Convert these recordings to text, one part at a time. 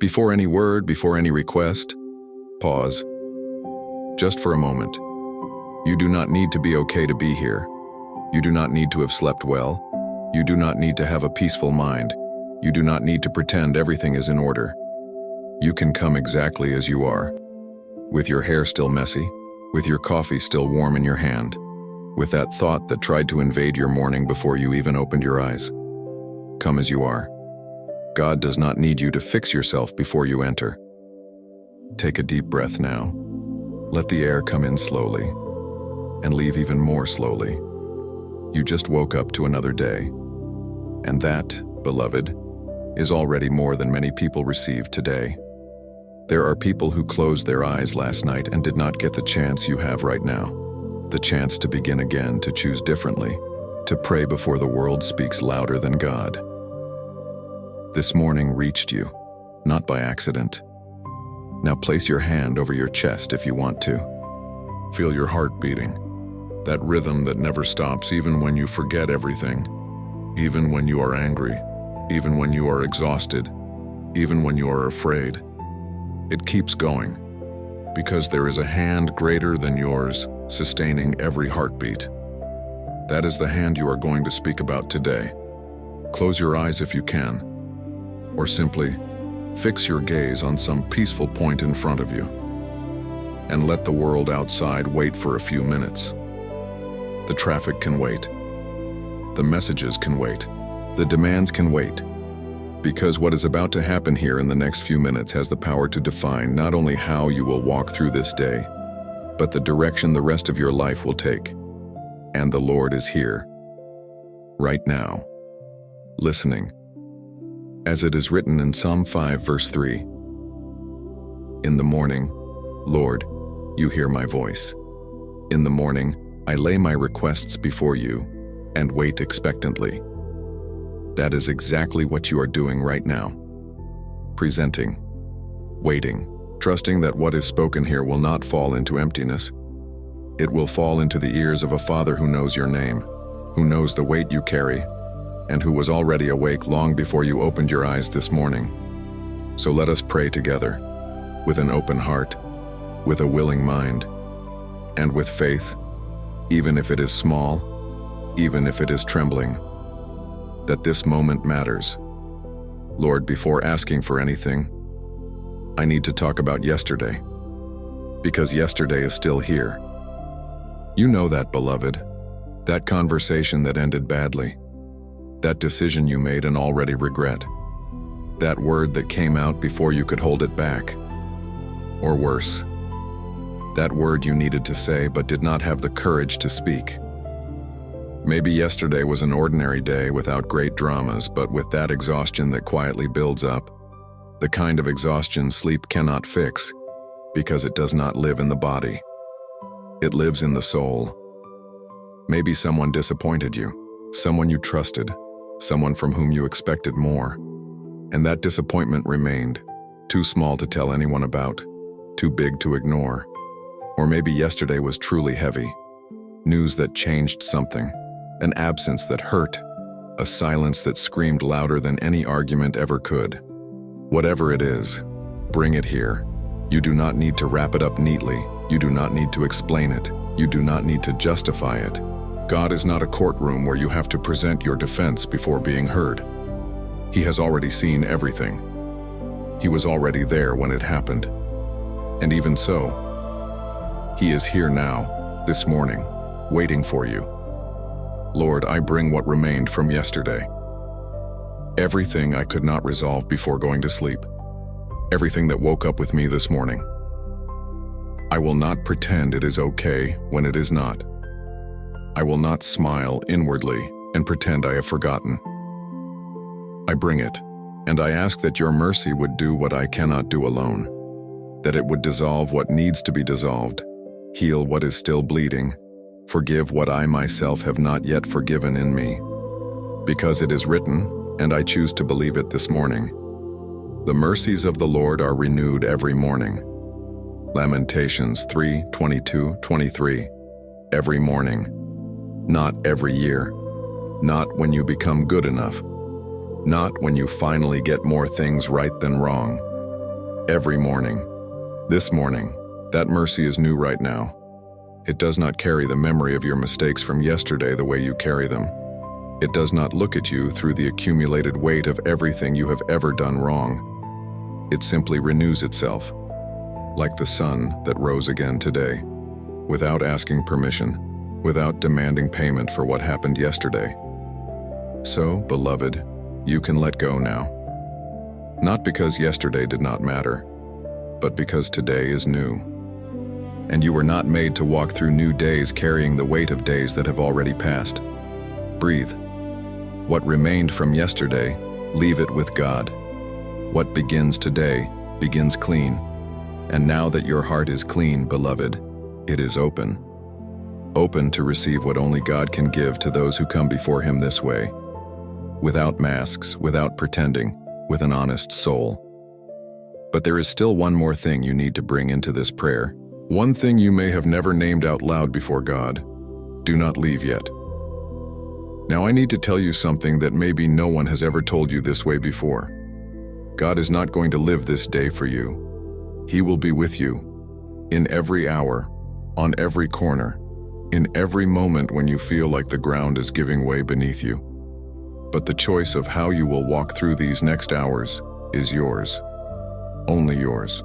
Before any word, before any request, pause. Just for a moment. You do not need to be okay to be here. You do not need to have slept well. You do not need to have a peaceful mind. You do not need to pretend everything is in order. You can come exactly as you are. With your hair still messy, with your coffee still warm in your hand, with that thought that tried to invade your morning before you even opened your eyes. Come as you are. God does not need you to fix yourself before you enter. Take a deep breath now. Let the air come in slowly and leave even more slowly. You just woke up to another day. And that, beloved, is already more than many people received today. There are people who closed their eyes last night and did not get the chance you have right now. The chance to begin again, to choose differently, to pray before the world speaks louder than God. This morning reached you, not by accident. Now place your hand over your chest if you want to. Feel your heart beating, that rhythm that never stops even when you forget everything, even when you are angry, even when you are exhausted, even when you are afraid. It keeps going, because there is a hand greater than yours sustaining every heartbeat. That is the hand you are going to speak about today. Close your eyes if you can, or simply fix your gaze on some peaceful point in front of you, and let the world outside wait for a few minutes. The traffic can wait. The messages can wait. The demands can wait. Because what is about to happen here in the next few minutes has the power to define not only how you will walk through this day, but the direction the rest of your life will take. And the Lord is here, right now, listening. As it is written in Psalm 5, verse 3, "In the morning, Lord, you hear my voice. In the morning, I lay my requests before you and wait expectantly." That is exactly what you are doing right now. Presenting, waiting, trusting that what is spoken here will not fall into emptiness. It will fall into the ears of a Father who knows your name, who knows the weight you carry, and who was already awake long before you opened your eyes this morning. So let us pray together, with an open heart, with a willing mind, and with faith, even if it is small, even if it is trembling, that this moment matters. Lord, before asking for anything, I need to talk about yesterday, because yesterday is still here. You know that, beloved, that conversation that ended badly, that decision you made and already regret, that word that came out before you could hold it back, or worse, that word you needed to say but did not have the courage to speak. Maybe yesterday was an ordinary day without great dramas, but with that exhaustion that quietly builds up, the kind of exhaustion sleep cannot fix, because it does not live in the body. It lives in the soul. Maybe someone disappointed you, someone you trusted, someone from whom you expected more, and that disappointment remained, too small to tell anyone about, too big to ignore. Or maybe yesterday was truly heavy, news that changed something, an absence that hurt, a silence that screamed louder than any argument ever could. Whatever it is, bring it here. You do not need to wrap it up neatly. You do not need to explain it. You do not need to justify it. God is not a courtroom where you have to present your defense before being heard. He has already seen everything. He was already there when it happened. And even so, He is here now, this morning, waiting for you. Lord, I bring what remained from yesterday. Everything I could not resolve before going to sleep. Everything that woke up with me this morning. I will not pretend it is okay when it is not. I will not smile inwardly and pretend I have forgotten. I bring it, and I ask that your mercy would do what I cannot do alone, that it would dissolve what needs to be dissolved, heal what is still bleeding, forgive what I myself have not yet forgiven in me. Because it is written, and I choose to believe it this morning, the mercies of the Lord are renewed every morning. Lamentations 3:22-23. Every morning. Not every year. Not when you become good enough. Not when you finally get more things right than wrong. every morning. This morning, that mercy is new right now. It does not carry the memory of your mistakes from yesterday the way you carry them. It does not look at you through the accumulated weight of everything you have ever done wrong. It simply renews itself, like the sun that rose again today, without asking permission, without demanding payment for what happened yesterday. So, beloved, you can let go now. Not because yesterday did not matter, but because today is new. And you were not made to walk through new days carrying the weight of days that have already passed. Breathe. What remained from yesterday, leave it with God. What begins today begins clean. And now that your heart is clean, beloved, it is open. Open to receive what only God can give to those who come before Him this way. Without masks, without pretending, with an honest soul. But there is still one more thing you need to bring into this prayer. One thing you may have never named out loud before God. Do not leave yet. Now I need to tell you something that maybe no one has ever told you this way before. God is not going to live this day for you. He will be with you, in every hour, on every corner, in every moment when you feel like the ground is giving way beneath you. But the choice of how you will walk through these next hours is yours. Only yours.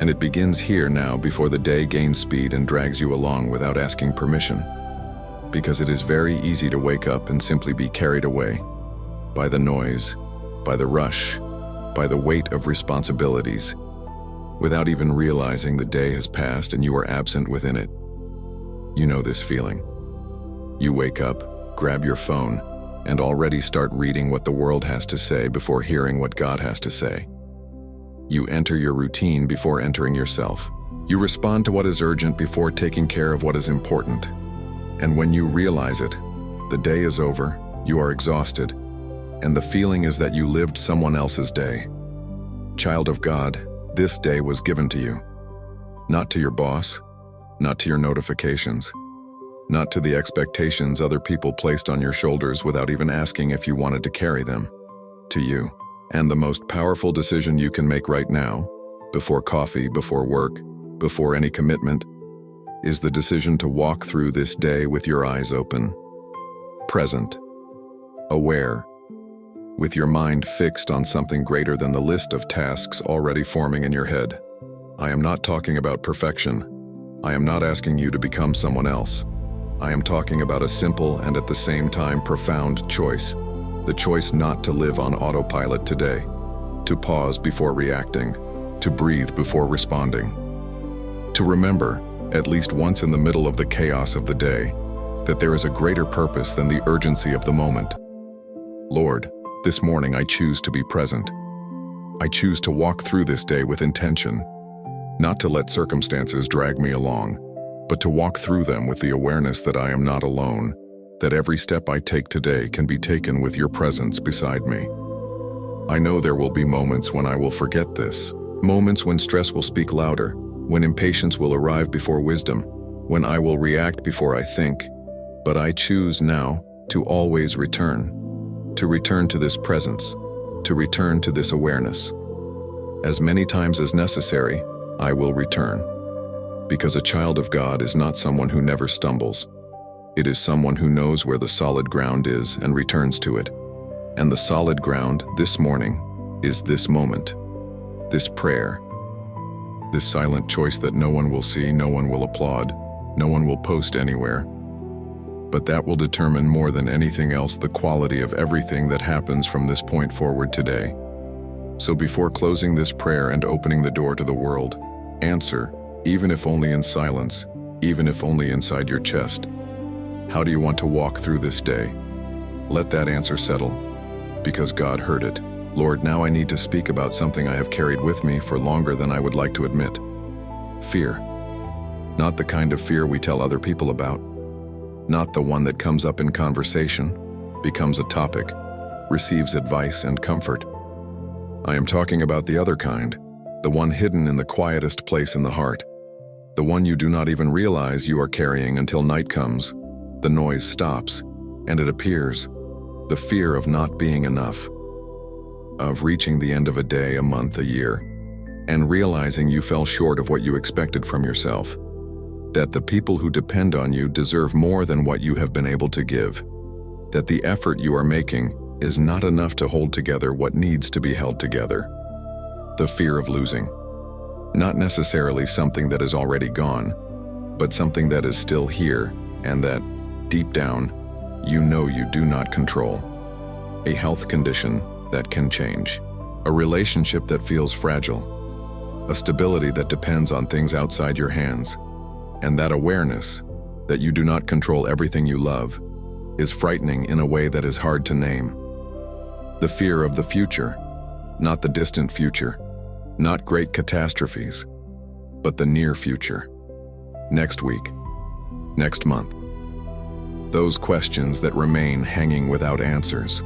And it begins here now before the day gains speed and drags you along without asking permission. Because it is very easy to wake up and simply be carried away by the noise, by the rush, by the weight of responsibilities, without even realizing the day has passed and you are absent within it. You know this feeling. You wake up, grab your phone, and already start reading what the world has to say before hearing what God has to say. You enter your routine before entering yourself. You respond to what is urgent before taking care of what is important. And when you realize it, the day is over, you are exhausted, and the feeling is that you lived someone else's day. Child of God, this day was given to you. Not to your boss, not to your notifications, not to the expectations other people placed on your shoulders without even asking if you wanted to carry them. To you. And the most powerful decision you can make right now, before coffee, before work, before any commitment, is the decision to walk through this day with your eyes open, present, aware, with your mind fixed on something greater than the list of tasks already forming in your head. I am not talking about perfection. I am not asking you to become someone else. I am talking about a simple and at the same time profound choice. The choice not to live on autopilot today, to pause before reacting, to breathe before responding. To remember, at least once in the middle of the chaos of the day, that there is a greater purpose than the urgency of the moment. Lord, this morning I choose to be present. I choose to walk through this day with intention, not to let circumstances drag me along, but to walk through them with the awareness that I am not alone, that every step I take today can be taken with your presence beside me. I know there will be moments when I will forget this, moments when stress will speak louder, when impatience will arrive before wisdom, when I will react before I think, but I choose now to always return to this presence, to return to this awareness. As many times as necessary, I will return, because a child of God is not someone who never stumbles. It is someone who knows where the solid ground is and returns to it. And the solid ground this morning is this moment, this prayer, this silent choice that no one will see, no one will applaud, no one will post anywhere. But that will determine more than anything else the quality of everything that happens from this point forward today. So before closing this prayer and opening the door to the world, answer, even if only in silence, even if only inside your chest. How do you want to walk through this day? Let that answer settle, because God heard it. Lord, now I need to speak about something I have carried with me for longer than I would like to admit. Fear. Not the kind of fear we tell other people about. Not the one that comes up in conversation, becomes a topic, receives advice and comfort. I am talking about the other kind, the one hidden in the quietest place in the heart, the one you do not even realize you are carrying until night comes. The noise stops, and it appears, the fear of not being enough, of reaching the end of a day, a month, a year, and realizing you fell short of what you expected from yourself. That the people who depend on you deserve more than what you have been able to give. That the effort you are making is not enough to hold together what needs to be held together. The fear of losing. Not necessarily something that is already gone, but something that is still here and that, deep down, you know you do not control. A health condition that can change. A relationship that feels fragile. A stability that depends on things outside your hands. And that awareness that you do not control everything you love is frightening in a way that is hard to name. The fear of the future, not the distant future, not great catastrophes, but the near future. Next week, next month. Those questions that remain hanging without answers.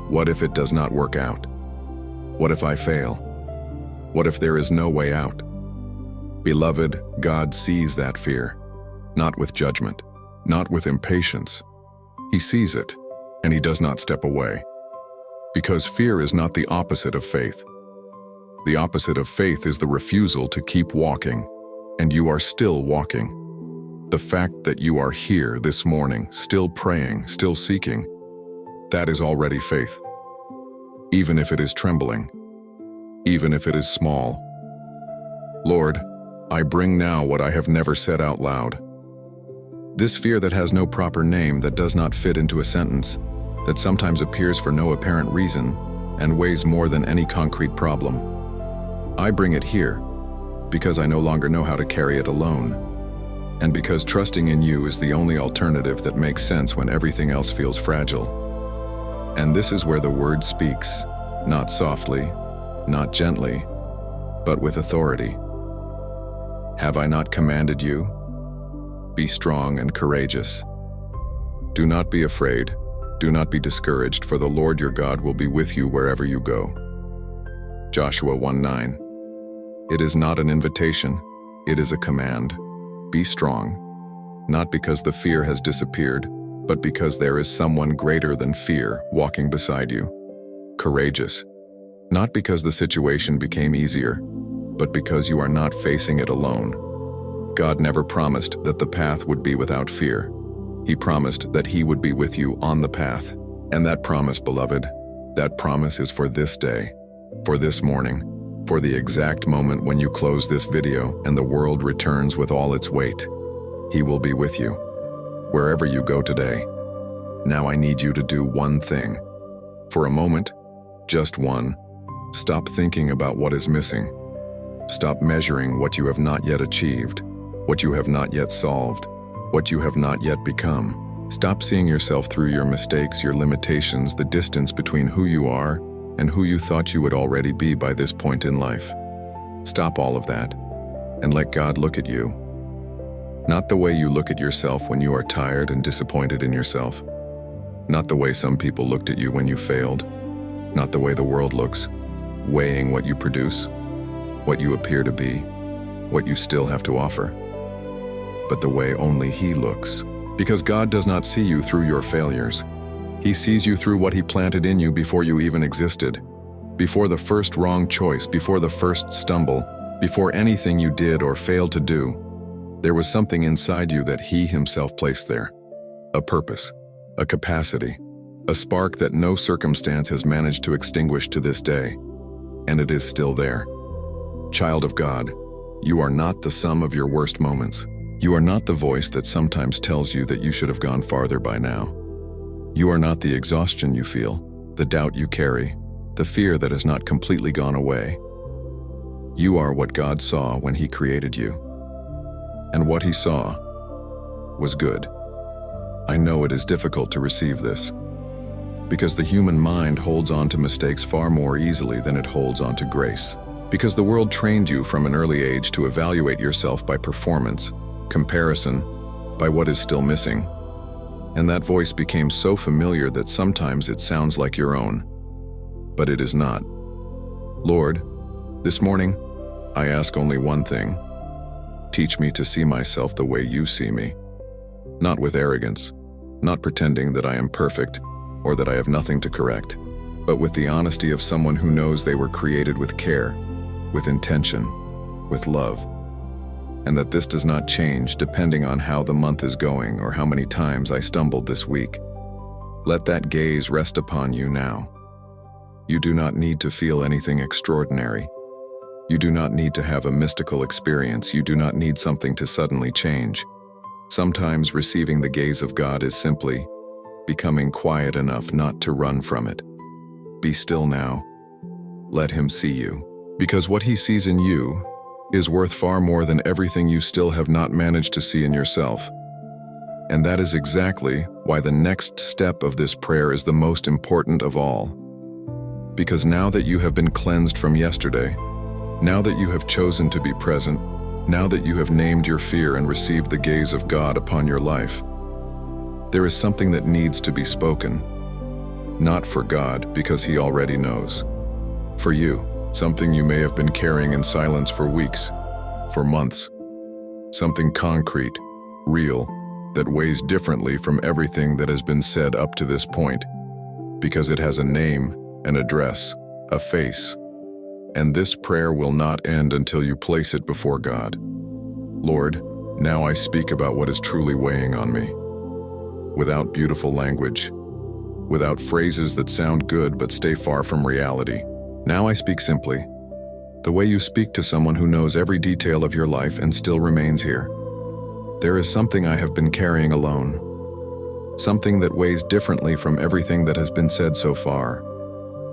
What if it does not work out? What if I fail? What if there is no way out? Beloved, God sees that fear, not with judgment, not with impatience. He sees it, and he does not step away. Because fear is not the opposite of faith. The opposite of faith is the refusal to keep walking, and you are still walking. The fact that you are here this morning, still praying, still seeking, that is already faith. Even if it is trembling, even if it is small. Lord, I bring now what I have never said out loud. This fear that has no proper name, that does not fit into a sentence, that sometimes appears for no apparent reason and weighs more than any concrete problem. I bring it here because I no longer know how to carry it alone, and because trusting in you is the only alternative that makes sense when everything else feels fragile. And this is where the word speaks, not softly, not gently, but with authority. Have I not commanded you? Be strong and courageous. Do not be afraid, do not be discouraged, for the Lord your God will be with you wherever you go. Joshua 1:9. It is not an invitation, it is a command. Be strong, not because the fear has disappeared, but because there is someone greater than fear walking beside you. Courageous, not because the situation became easier, but because you are not facing it alone. God never promised that the path would be without fear. He promised that He would be with you on the path. And that promise, beloved, that promise is for this day, for this morning, for the exact moment when you close this video and the world returns with all its weight. He will be with you, wherever you go today. Now I need you to do one thing. For a moment, just one, stop thinking about what is missing. Stop measuring what you have not yet achieved, what you have not yet solved, what you have not yet become. Stop seeing yourself through your mistakes, your limitations, the distance between who you are and who you thought you would already be by this point in life. Stop all of that and let God look at you. Not the way you look at yourself when you are tired and disappointed in yourself. Not the way some people looked at you when you failed. Not the way the world looks, weighing what you produce, what you appear to be, what you still have to offer. But the way only He looks. Because God does not see you through your failures. He sees you through what He planted in you before you even existed. Before the first wrong choice, before the first stumble, before anything you did or failed to do, there was something inside you that He Himself placed there. A purpose, a capacity, a spark that no circumstance has managed to extinguish to this day. And it is still there. Child of God, you are not the sum of your worst moments. You are not the voice that sometimes tells you that you should have gone farther by now. You are not the exhaustion you feel, the doubt you carry, the fear that has not completely gone away. You are what God saw when He created you. And what He saw was good. I know it is difficult to receive this, because the human mind holds on to mistakes far more easily than it holds on to grace. Because the world trained you from an early age to evaluate yourself by performance, comparison, by what is still missing. And that voice became so familiar that sometimes it sounds like your own. But it is not. Lord, this morning, I ask only one thing. Teach me to see myself the way you see me. Not with arrogance, not pretending that I am perfect or that I have nothing to correct, but with the honesty of someone who knows they were created with care, with intention, with love, and that this does not change depending on how the month is going or how many times I stumbled this week. Let that gaze rest upon you now. You do not need to feel anything extraordinary. You do not need to have a mystical experience. You do not need something to suddenly change. Sometimes receiving the gaze of God is simply becoming quiet enough not to run from it. Be still now. Let Him see you, because what He sees in you is worth far more than everything you still have not managed to see in yourself. And that is exactly why the next step of this prayer is the most important of all. Because now that you have been cleansed from yesterday, now that you have chosen to be present, now that you have named your fear and received the gaze of God upon your life, there is something that needs to be spoken. Not for God, because He already knows. For you, something you may have been carrying in silence for weeks, for months. Something concrete, real, that weighs differently from everything that has been said up to this point, because it has a name, an address, a face. And this prayer will not end until you place it before God. Lord, now I speak about what is truly weighing on me. Without beautiful language, without phrases that sound good but stay far from reality. Now I speak simply, the way you speak to someone who knows every detail of your life and still remains here. There is something I have been carrying alone, something that weighs differently from everything that has been said so far,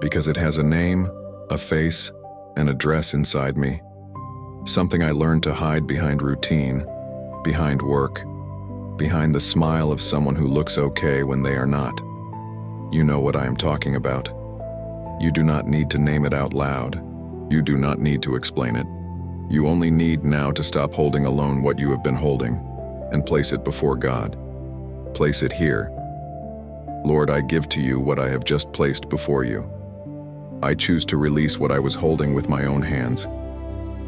because it has a name, a face, an address inside me. Something I learned to hide behind routine, behind work, behind the smile of someone who looks okay when they are not. You know what I am talking about. You do not need to name it out loud. You do not need to explain it. You only need now to stop holding alone what you have been holding and place it before God. Place it here. Lord, I give to you what I have just placed before you. I choose to release what I was holding with my own hands,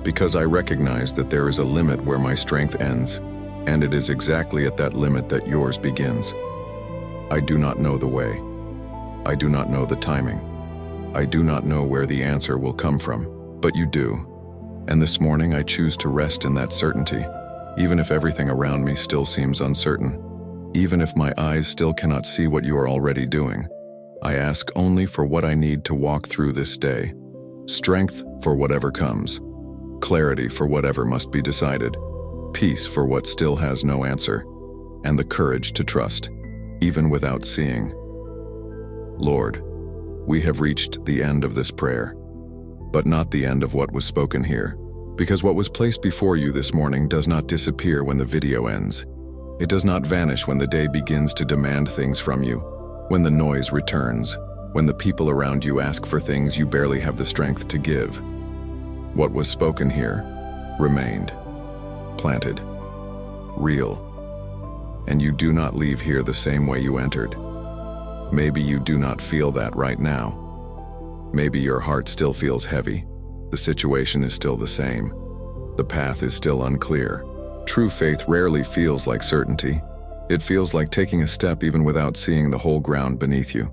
because I recognize that there is a limit where my strength ends, and it is exactly at that limit that yours begins. I do not know the way. I do not know the timing. I do not know where the answer will come from, but you do. And this morning I choose to rest in that certainty, even if everything around me still seems uncertain, even if my eyes still cannot see what you are already doing. I ask only for what I need to walk through this day, strength for whatever comes, clarity for whatever must be decided, peace for what still has no answer, and the courage to trust, even without seeing. Lord, we have reached the end of this prayer, but not the end of what was spoken here, because what was placed before you this morning does not disappear when the video ends. It does not vanish when the day begins to demand things from you, when the noise returns, when the people around you ask for things you barely have the strength to give. What was spoken here remained, planted, real, and you do not leave here the same way you entered. Maybe you do not feel that right now. Maybe your heart still feels heavy. The situation is still the same. The path is still unclear. True faith rarely feels like certainty. It feels like taking a step even without seeing the whole ground beneath you.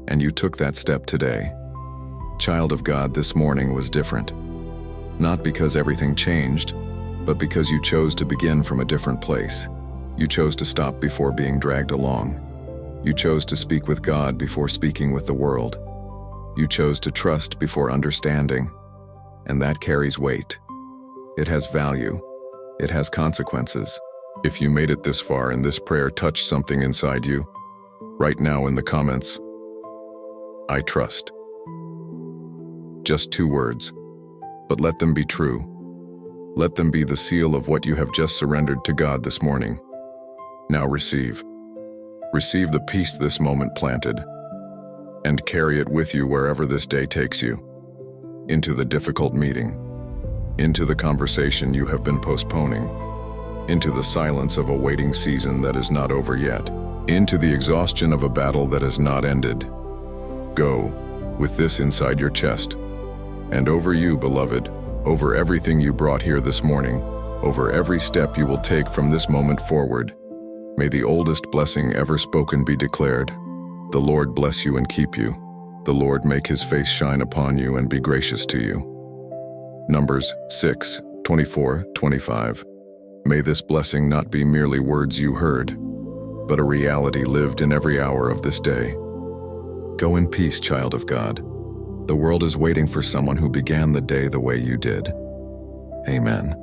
And you took that step today. Child of God, this morning was different. Not because everything changed, but because you chose to begin from a different place. You chose to stop before being dragged along. You chose to speak with God before speaking with the world. You chose to trust before understanding, and that carries weight. It has value. It has consequences. If you made it this far and this prayer touched something inside you, write now in the comments, I trust. Just 2 words, but let them be true. Let them be the seal of what you have just surrendered to God this morning. Now receive. Receive the peace this moment planted, and carry it with you wherever this day takes you. Into the difficult meeting, into the conversation you have been postponing, into the silence of a waiting season that is not over yet, into the exhaustion of a battle that has not ended. Go, with this inside your chest. And over you, beloved, over everything you brought here this morning, over every step you will take from this moment forward, may the oldest blessing ever spoken be declared. The Lord bless you and keep you. The Lord make his face shine upon you and be gracious to you. Numbers 6:24-25. May this blessing not be merely words you heard, but a reality lived in every hour of this day. Go in peace, child of God. The world is waiting for someone who began the day the way you did. Amen.